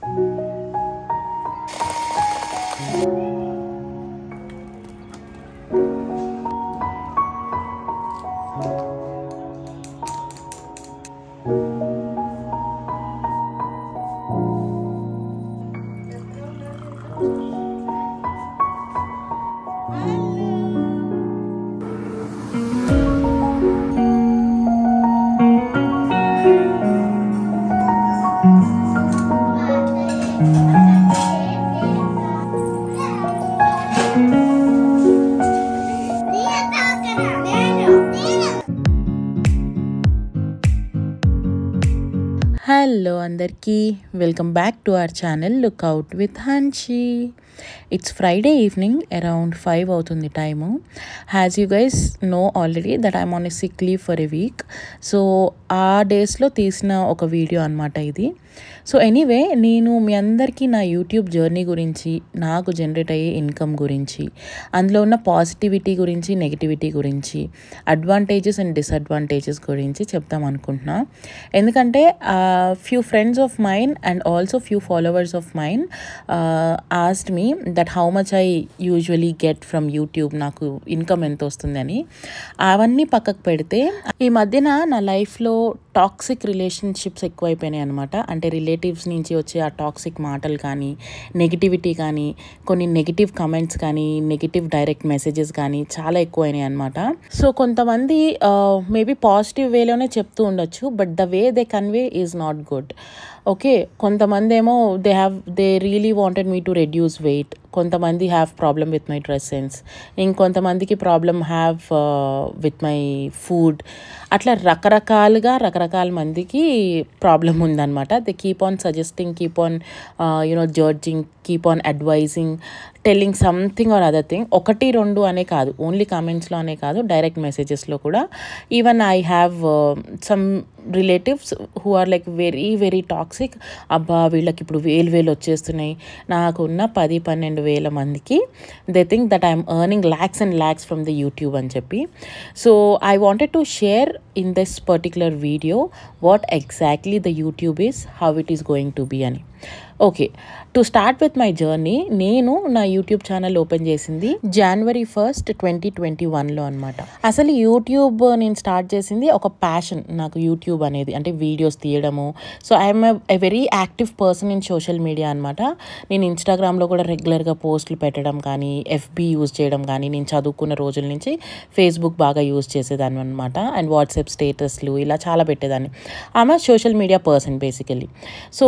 Hello అందరికీ welcome back to our channel lookout with Hanshi. It's Friday evening around 5 అవుతుంది time. Has you guys know already that I'm on a sick leave for a week. So ఆ డేస్లో తీసిన ఒక video అనమాట ఇది. So anyway, నేను మీ అందరికీ నా యూట్యూబ్ జర్నీ గురించి, నాకు జనరేట్ అయ్యే ఇన్కమ్ గురించి, అందులో ఉన్న పాజిటివిటీ గురించి, నెగిటివిటీ గురించి, అడ్వాంటేజెస్ అండ్ డిసడ్వాంటేజెస్ గురించి చెప్తాం అనుకుంటున్నా. ఎందుకంటే few friends of mine and also few followers of mine asked me that how much I usually get from YouTube, నాకు ఇన్కమ్ ఎంత వస్తుందని. అవన్నీ పక్కకు పెడితే ఈ మధ్యన నా లైఫ్లో టాక్సిక్ రిలేషన్షిప్స్ ఎక్కువైపోయినాయి అనమాట. అంటే రిలేటివ్స్ నుంచి వచ్చే ఆ టాక్సిక్ మాటలు కానీ, నెగిటివిటీ కానీ, కొన్ని నెగిటివ్ కమెంట్స్ కానీ, నెగిటివ్ డైరెక్ట్ మెసేజెస్ కానీ చాలా ఎక్కువైనాయి అనమాట. సో కొంతమంది మేబీ పాజిటివ్ వేలోనే చెప్తూ ఉండొచ్చు, but the way they convey is not good. Okay, కొంతమంది ఏమో they really wanted me to reduce weight, కొంతమంది have problem with my dress sense, ఇంకొంతమందికి problem have with my food. అట్లా రకరకాల మందికి ప్రాబ్లం ఉందన్నమాట. They keep on suggesting, keep on judging, keep on advising, telling something or other thing. 1-2 అనే కాదు, only కామెంట్స్లో అనే కాదు, డైరెక్ట్ మెసేజెస్లో కూడా. Even I have some relatives who are like very very toxic. అబ్బా వీళ్ళకి ఇప్పుడు వేలు వచ్చేస్తున్నాయి, నాకున్న 10-12 వేల మందికి they think that I'm earning lakhs and lakhs from the YouTube అని చెప్పి. So I wanted to share in this particular video what exactly the YouTube is, how it is going to be అని. Okay, to start with my journey, నేను నా YouTube channel open చేసింది January 1st, 2021లో అనమాట. అసలు YouTube నేను start చేసింది ఒక passion నాకు, యూట్యూబ్ అనేది అంటే వీడియోస్ తీయడము. So I'm a very active person in social media అనమాట. నేను ఇన్స్టాగ్రామ్లో కూడా రెగ్యులర్గా పోస్టులు పెట్టడం కానీ, ఎఫ్బీ యూజ్ చేయడం కానీ, నేను చదువుకున్న రోజుల నుంచి ఫేస్బుక్ బాగా యూజ్ చేసేదాన్ని అనమాట. అండ్ వాట్సాప్ స్టేటస్లు ఇలా చాలా పెట్టేదాన్ని. ఆమె social media person basically. So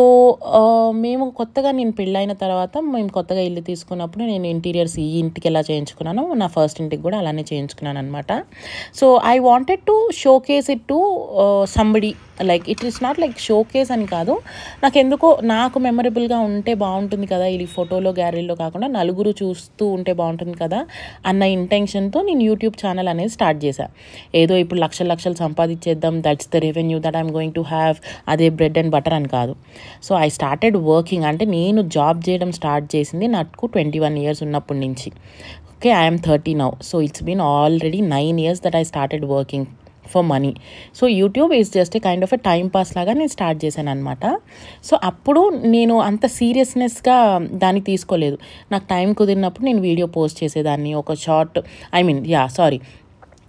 నేను పెళ్ళైన తర్వాత మేము కొత్తగా ఇల్లు తీసుకున్నప్పుడు నేను ఇంటీరియర్స్ ఈ ఇంటికి ఎలా చేయించుకున్నానో నా ఫస్ట్ ఇంటికి కూడా అలానే చేయించుకున్నాను అనమాట. So I wanted to showcase it to somebody. Like it is not like showcase అని కాదు, నాకు మెమరబుల్గా ఉంటే బాగుంటుంది కదా, ఇది ఫోటోలో గ్యాలరీలో కాకుండా నలుగురు చూస్తూ ఉంటే బాగుంటుంది కదా అన్న ఇంటెన్షన్తో నేను యూట్యూబ్ ఛానల్ అనేది స్టార్ట్ చేశాను. ఏదో ఇప్పుడు లక్షలు సంపాదించేద్దాం, that's the revenue that I'm going to have, అదే బ్రెడ్ అండ్ బటర్ అని కాదు. So I started working. అంటే నేను జాబ్ చేయడం స్టార్ట్ చేసింది నాకు 21 years ఉన్నప్పటి నుంచి. Okay, I'm 30 now. So it's been already 9 years that I started working for money. So YouTube is just a kind of a time pass లాగా నేను start చేశాను అనమాట. సో అప్పుడు నేను అంత సీరియస్నెస్గా దాన్ని తీసుకోలేదు. నాకు టైం కుదిరినప్పుడు నేను వీడియో పోస్ట్ చేసేదాన్ని. ఒక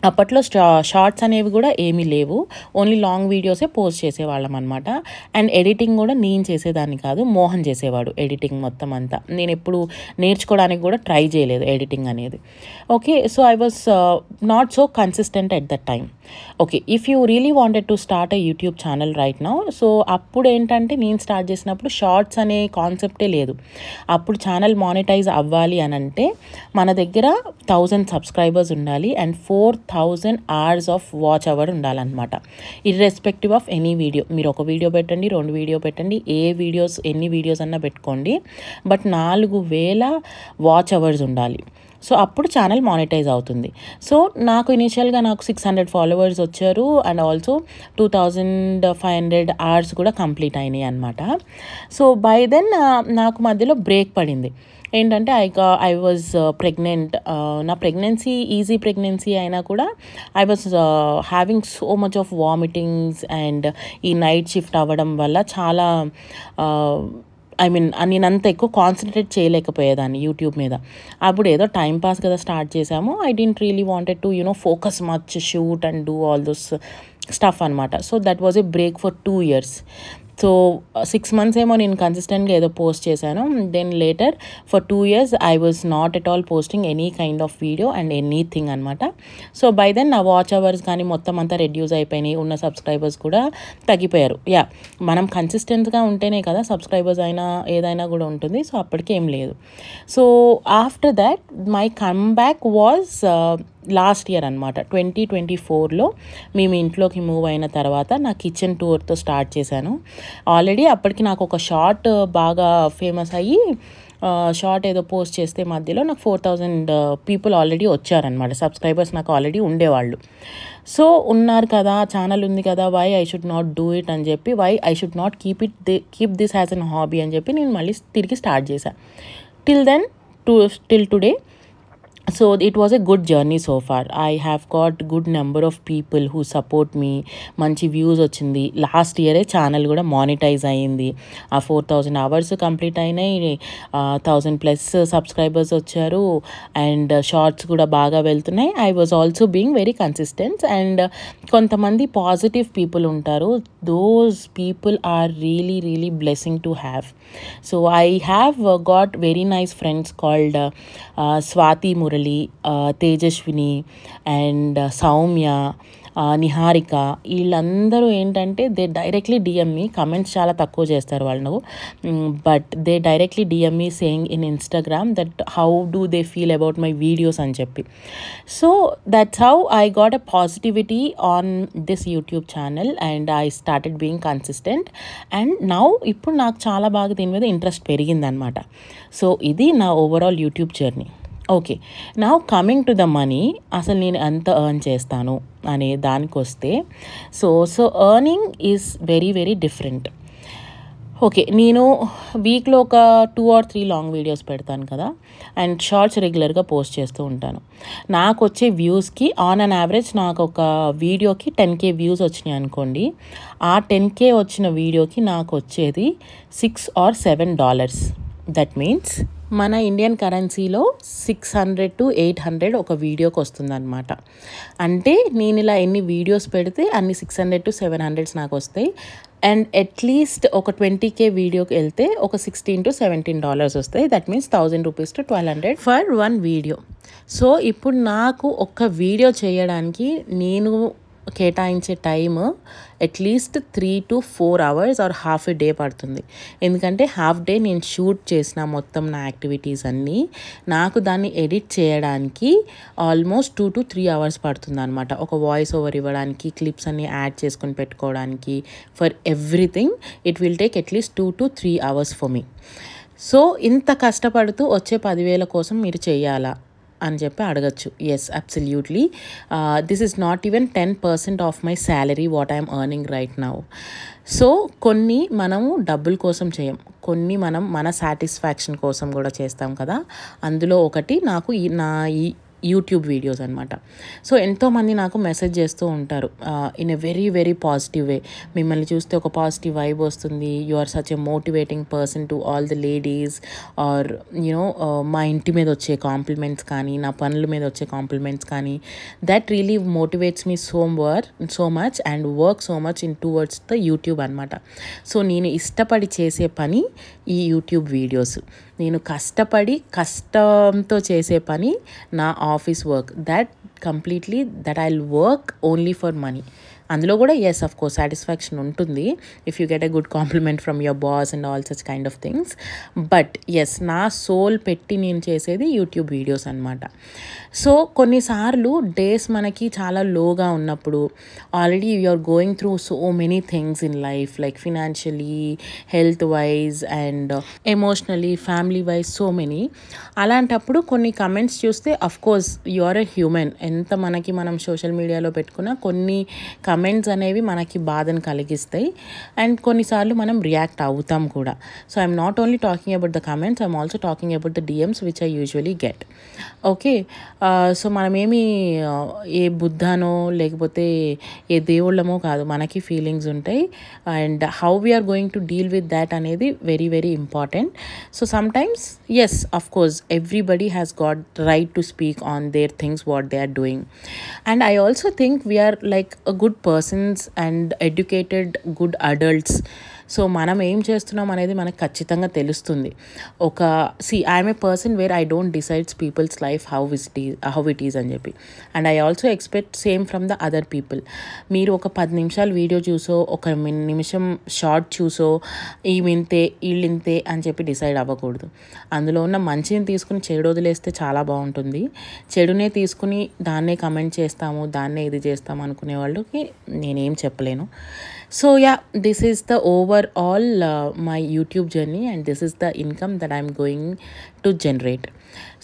అప్పట్లో షార్ట్స్ అనేవి కూడా ఏమీ లేవు, ఓన్లీ లాంగ్ వీడియోసే పోస్ట్ చేసేవాళ్ళం అనమాట. అండ్ ఎడిటింగ్ కూడా నేను చేసేదాన్ని కాదు, మోహన్ చేసేవాడు ఎడిటింగ్ మొత్తం అంతా. నేను ఎప్పుడు నేర్చుకోవడానికి కూడా ట్రై చేయలేదు ఎడిటింగ్ అనేది. Okay, so I was not so consistent at that time. Okay, if you really wanted to start a YouTube channel right now, so అప్పుడు ఏంటంటే నేను స్టార్ట్ చేసినప్పుడు షార్ట్స్ అనే కాన్సెప్టే లేదు. అప్పుడు ఛానల్ మానిటైజ్ అవ్వాలి అని అంటే మన దగ్గర 1000 subscribers ఉండాలి and 4000 hours of watch hour ఉండాలన్నమాట. ఇర్రెస్పెక్టివ్ ఆఫ్ ఎనీ వీడియో, మీరు ఒక వీడియో పెట్టండి, 2 వీడియో పెట్టండి, ఎన్ని వీడియోస్ అన్నా పెట్టుకోండి, బట్ 4000 వాచ్ అవర్స్ ఉండాలి. సో అప్పుడు ఛానల్ మానిటైజ్ అవుతుంది. సో నాకు ఇనిషియల్గా 600 followers వచ్చారు అండ్ ఆల్సో 2500 hours కూడా కంప్లీట్ అయినాయి అనమాట. సో బై దెన్ నాకు మధ్యలో బ్రేక్ పడింది. ఏంటంటే ఐ వాజ్ ప్రెగ్నెంట్. నా ప్రెగ్నెన్సీ ఈజీ ప్రెగ్నెన్సీ అయినా కూడా I was having so much of vomitings and ఈ నైట్ షిఫ్ట్ అవ్వడం వల్ల చాలా ఐ మీన్ నేను అంత ఎక్కువ కాన్సన్ట్రేట్ చేయలేకపోయేదాన్ని యూట్యూబ్ మీద. అప్పుడు ఏదో టైం పాస్ కదా స్టార్ట్ చేసాము. I don't really wanted to focus much, shoot and do all those stuff అనమాట. So that was a break for 2 years. So 6 months ఏమో నేను కన్సిస్టెంట్గా ఏదో పోస్ట్ చేశాను. Then later for 2 years I was not at all posting any kind of video and anything అనమాట. So by then నా watch hours కానీ మొత్తం అంతా రెడ్యూస్ అయిపోయినాయి, ఉన్న సబ్స్క్రైబర్స్ కూడా తగ్గిపోయారు. మనం కన్సిస్టెంట్గా ఉంటేనే కదా సబ్స్క్రైబర్స్ అయినా ఏదైనా కూడా ఉంటుంది. సో అప్పటికి ఏం లేదు. So after that my come back was last year అనమాట. 2024లో మేము ఇంట్లోకి మూవ్ అయిన తర్వాత నా కిచెన్ టూర్తో స్టార్ట్ చేశాను. ఆల్రెడీ అప్పటికి నాకు ఒక షార్ట్ బాగా ఫేమస్ అయ్యి షార్ట్ ఏదో పోస్ట్ చేస్తే మధ్యలో నాకు 4000 పీపుల్ ఆల్రెడీ వచ్చారనమాట. సబ్స్క్రైబర్స్ నాకు ఆల్రెడీ ఉండేవాళ్ళు. సో ఉన్నారు కదా, ఛానల్ ఉంది కదా, why I should not do it అని చెప్పి, why I should not keep this as an hobby అని చెప్పి నేను మళ్ళీ తిరిగి స్టార్ట్ చేశాను. till today. So it was a good journey so far. I have got good number of people who support me. మంచి views వచ్చింది. Last ఇయరే channel కూడా మానిటైజ్ అయ్యింది. ఆ 4000 hours కంప్లీట్ అయినాయి. 1000+ సబ్స్క్రైబర్స్ వచ్చారు. అండ్ షార్ట్స్ కూడా బాగా వెళ్తున్నాయి. I was also being very consistent. And కొంతమంది పాజిటివ్ పీపుల్ ఉంటారు. Those people are really really blessing to have. So I have got very nice friends called Swathi Murali, Tejaswini and Soumya, Niharika. వీళ్ళందరూ ఏంటంటే they directly DM me. Comments చాలా తక్కువ చేస్తారు వాళ్ళు, but they directly DM me saying in Instagram that how do they feel about my videos అని చెప్పి. So that's how I got a positivity on this YouTube channel and I started being consistent. And now ఇప్పుడు నాకు చాలా బాగా దీని మీద interest పెరిగిందనమాట. So ఇది నా overall YouTube journey. Okay, now coming to the money. అసలు నేను ఎంత ఎర్న్ చేస్తాను అనే దానికి వస్తే, so earning is very very different. Okay, నేను వీక్లో ఒక 2 or 3 లాంగ్ వీడియోస్ పెడతాను కదా, అండ్ షార్ట్స్ రెగ్యులర్గా పోస్ట్ చేస్తూ ఉంటాను. నాకు వచ్చే వ్యూస్కి ఆన్ అన్ యావరేజ్ నాకు ఒక వీడియోకి 10K వ్యూస్ వచ్చినాయి అనుకోండి. ఆ 10K వచ్చిన వీడియోకి నాకు వచ్చేది $6 or $7. దట్ మీన్స్ మన ఇండియన్ కరెన్సీలో 600 to 800 ఒక వీడియోకి వస్తుందన్నమాట. అంటే నేను ఇలా ఎన్ని వీడియోస్ పెడితే అన్ని 600 to 700 నాకు వస్తాయి. అండ్ అట్లీస్ట్ ఒక 20K వీడియోకి వెళ్తే ఒక $16 to $17 వస్తాయి. That means 1000 rupees to 1200 for 1 video. So ఇప్పుడు నాకు ఒక్క వీడియో చేయడానికి నేను కేటాయించే time at least 3 to 4 hours or half a day పడుతుంది. ఎందుకంటే హాఫ్ డే నేను షూట్ చేసిన మొత్తం నా యాక్టివిటీస్ అన్నీ, నాకు దాన్ని ఎడిట్ చేయడానికి ఆల్మోస్ట్ 2 to 3 hours పడుతుంది అనమాట. ఒక వాయిస్ ఓవర్ ఇవ్వడానికి, క్లిప్స్ అన్నీ యాడ్ చేసుకొని పెట్టుకోవడానికి, for everything it will take at least 2 to 3 hours for me. So ఇంత కష్టపడుతూ వచ్చే 10,000 కోసం మీరు చేయాలా అని చెప్పి అడగచ్చు. Yes, absolutely. This is not even 10% of my salary what I'm earning right now. So కొన్ని మనము డబ్బుల కోసం చేయం, కొన్ని మనం మన సాటిస్ఫాక్షన్ కోసం కూడా చేస్తాం కదా. అందులో ఒకటి నాకు ఈ యూట్యూబ్ వీడియోస్ అనమాట. సో ఎంతోమంది నాకు మెసేజ్ చేస్తూ ఉంటారు in a very very positive way. మిమ్మల్ని చూస్తే ఒక పాజిటివ్ వైబ్ వస్తుంది, you are such a motivating person to all the ladies, or మా ఇంటి మీద వచ్చే కాంప్లిమెంట్స్ కానీ, నా పనుల మీద వచ్చే కాంప్లిమెంట్స్ కానీ, that really motivates me so much and work so much in towards the YouTube అనమాట. సో నేను ఇష్టపడి చేసే పని ఈ యూట్యూబ్ వీడియోస్. నేను కష్టంతో చేసే పని నా office work. That completely that I will work only for money. అందులో కూడా ఎస్ అఫ్ కోర్స్ సాటిస్ఫాక్షన్ ఉంటుంది if you get a good compliment from your boss and all such kind of things. But yes, నా soul పెట్టి నేను చేసేది YouTube videos అనమాట. సో కొన్నిసార్లు డేస్ మనకి చాలా లోగా ఉన్నప్పుడు, already you are going through so many things in life, like financially, health wise and emotionally, family wise, so many. అలాంటప్పుడు కొన్ని కమెంట్స్ చూస్తే of course you are a human. ఎంత మనం సోషల్ మీడియాలో పెట్టుకున్నా కొన్ని కమెంట్స్ అనేవి మనకి బాధను కలిగిస్తాయి అండ్ కొన్నిసార్లు మనం రియాక్ట్ అవుతాం కూడా. So I'm not only talking about the comments, I'm also talking about the DMs which I usually get. Okay, so మనమేమి ఏ బుద్ధానో లేకపోతే ఏ దేవుళ్ళమో కాదు, మనకి ఫీలింగ్స్ ఉంటాయి and how we're going to deal with that అనేది very very important. So sometimes yes, of course everybody has got right to speak on their things what they are doing. And I also think we are like a good persons and educated good adults. సో మనం ఏం చేస్తున్నాం అనేది మనకు ఖచ్చితంగా తెలుస్తుంది. ఒక I'm a person where I don't decides peoples life how it is అని చెప్పి. And I also expect same from the other people. మీరు ఒక 10 నిమిషాలు వీడియో చూసో, ఒక నిమిషం షార్ట్ చూసో ఈమింతే వీళ్ళింతే అని చెప్పి డిసైడ్ అవ్వకూడదు. అందులో ఉన్న మంచిని తీసుకుని చెడు వదిలేస్తే చాలా బాగుంటుంది. చెడునే తీసుకుని దాన్నే కమెంట్ చేస్తాము, దాన్నే ఇది చేస్తాము అనుకునే వాళ్ళకి నేనేం చెప్పలేను. So yeah, this is the overall my YouTube journey and this is the income that I'm going to generate.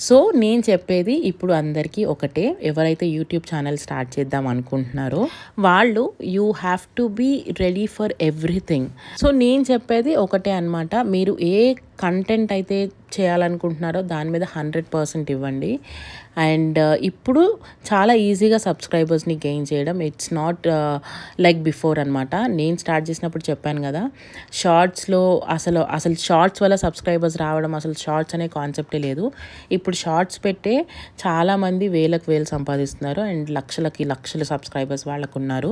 So నేను చెప్పేది ఇప్పుడు అందరికీ ఒకటే, ఎవరైతే యూట్యూబ్ ఛానల్ స్టార్ట్ చేద్దాం అనుకుంటున్నారో వాళ్ళు you have to be ready for everything. సో నేను చెప్పేది ఒకటే అనమాట, మీరు ఏ కంటెంట్ అయితే చేయాలనుకుంటున్నారో దాని మీద 100% ఇవ్వండి. అండ్ ఇప్పుడు చాలా ఈజీగా సబ్స్క్రైబర్స్ని గెయిన్ చేయడం, ఇట్స్ నాట్ లైక్ బిఫోర్ అనమాట. నేను స్టార్ట్ చేసినప్పుడు చెప్పాను కదా, షార్ట్స్లో అసలు షార్ట్స్ వల్ల సబ్స్క్రైబర్స్ రావడం, అసలు షార్ట్స్ అనే కాన్సెప్టే లేదు. ఇప్పుడు షార్ట్స్ పెట్టే చాలామంది వేలకు వేలు సంపాదిస్తున్నారు అండ్ లక్షల సబ్స్క్రైబర్స్ వాళ్ళకు ఉన్నారు.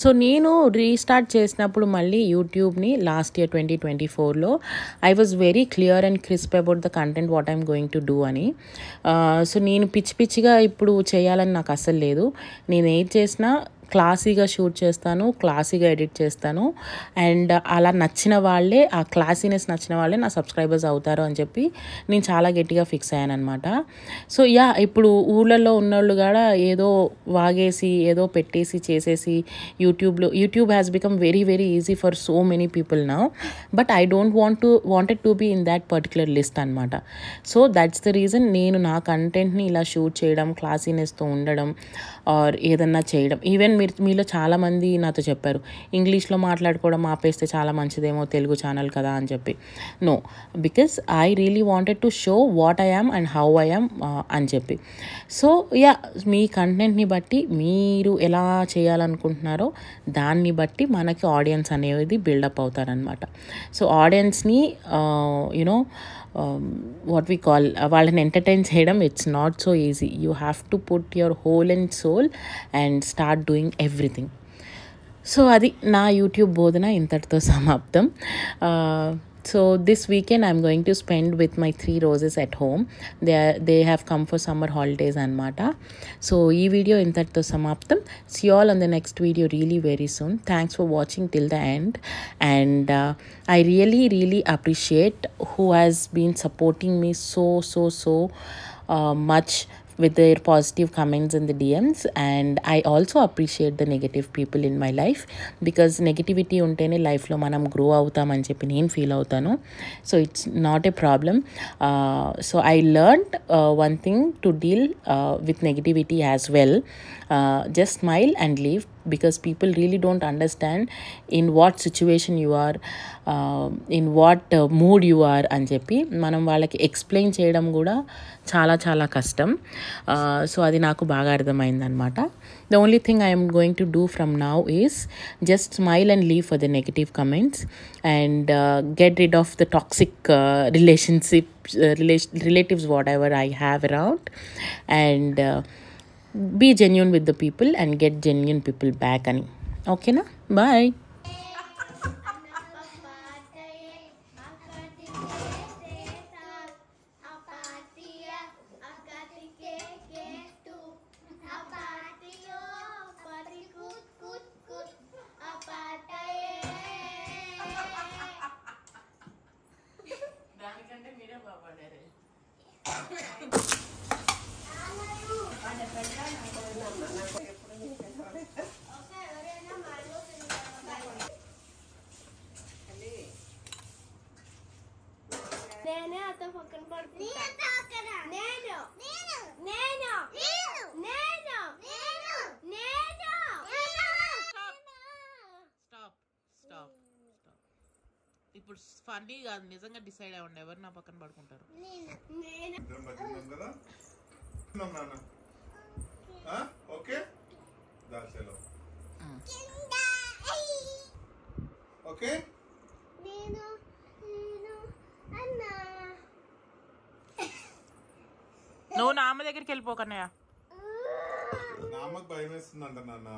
సో నేను రీస్టార్ట్ చేసినప్పుడు మళ్ళీ యూట్యూబ్ని లాస్ట్ ఇయర్ 2024లో I was very clear and crisp about the content what I'm going to do అని. సో నేను పిచ్చిగా ఇప్పుడు చేయాలని నాకు అస్సలు లేదు. నేను ఏది చేసినా క్లాసీగా షూట్ చేస్తాను, క్లాసీగా ఎడిట్ చేస్తాను అండ్ అలా నచ్చిన వాళ్ళే, ఆ క్లాసీనెస్ నచ్చిన వాళ్ళే నా సబ్స్క్రైబర్స్ అవుతారు అని చెప్పి నేను చాలా గట్టిగా ఫిక్స్ అయ్యాను అనమాట. సో యా, ఇప్పుడు ఊళ్ళల్లో ఉన్నోళ్ళు కూడా ఏదో వాగేసి ఏదో పెట్టేసి చేసేసి YouTube has become very very easy for so many people now, but I don't wanted to be in that particular list అనమాట. సో దట్స్ ద రీజన్ నేను నా కంటెంట్ని ఇలా షూట్ చేయడం, క్లాసీనెస్తో ఉండడం ఆర్ ఏదన్నా చేయడం. ఈవెన్ మీలో చాలామంది నాతో చెప్పారు ఇంగ్లీష్లో మాట్లాడుకోవడం ఆపేస్తే చాలా మంచిదేమో, తెలుగు ఛానల్ కదా అని చెప్పి. No, because I really wanted to show what I am and how I am అని చెప్పి. సో యా, మీ కంటెంట్ని బట్టి మీరు ఎలా చేయాలనుకుంటున్నారో దాన్ని బట్టి మనకి ఆడియన్స్ అనేది బిల్డప్ అవుతారనమాట. సో ఆడియన్స్ని యునో what we call వాళ్ళని ఎంటర్టైన్ చేయడం, it's not so easy. You have to put your whole and soul and start doing everything. So అది నా యూట్యూబ్ బోధన ఇంతటితో సమాప్తం. So this weekend I'm going to spend with my 3 roses at home. They have come for summer holidays anamata. So ee video intatto samaptam. See you all on the next video really very soon. Thanks for watching till the end and I really appreciate who has been supporting me so much with their positive comments in the DMs, and I also appreciate the negative people in my life because negativity untene life lo manam grow avutam ani cheppi nenu feel avutanu. So it's not a problem. So I learned one thing to deal with negativity as well. Just smile and leave because people really don't understand in what situation you are, in what mood you are అని చెప్పి మనం వాళ్ళకి explain చేయడం కూడా చాలా కష్టం. So అది నాకు బాగా అర్థమైందనమాట. The only thing I am going to do from now is just smile and leave for the negative comments and get rid of the toxic relatives whatever I have around and be genuine with the people and get genuine people back ani. Okay na, bye. దానికంటే మీరే బాగుపడారు. నేనే అత పక్కన పడుకుంటా. నేను నేను నేను నేను నేను నేను ఇప్పుడు ఫన్నీ కాదు, నిజంగా డిసైడ్ అవ్వండి ఎవరు నా పక్కన పడుకుంటారు. ఓకే ఓకే నువ్వు నా అమ్మ దగ్గరికి వెళ్ళిపోకన్నయ్య. నా అమ్మకి భయం వేస్తుందంట నాన్న.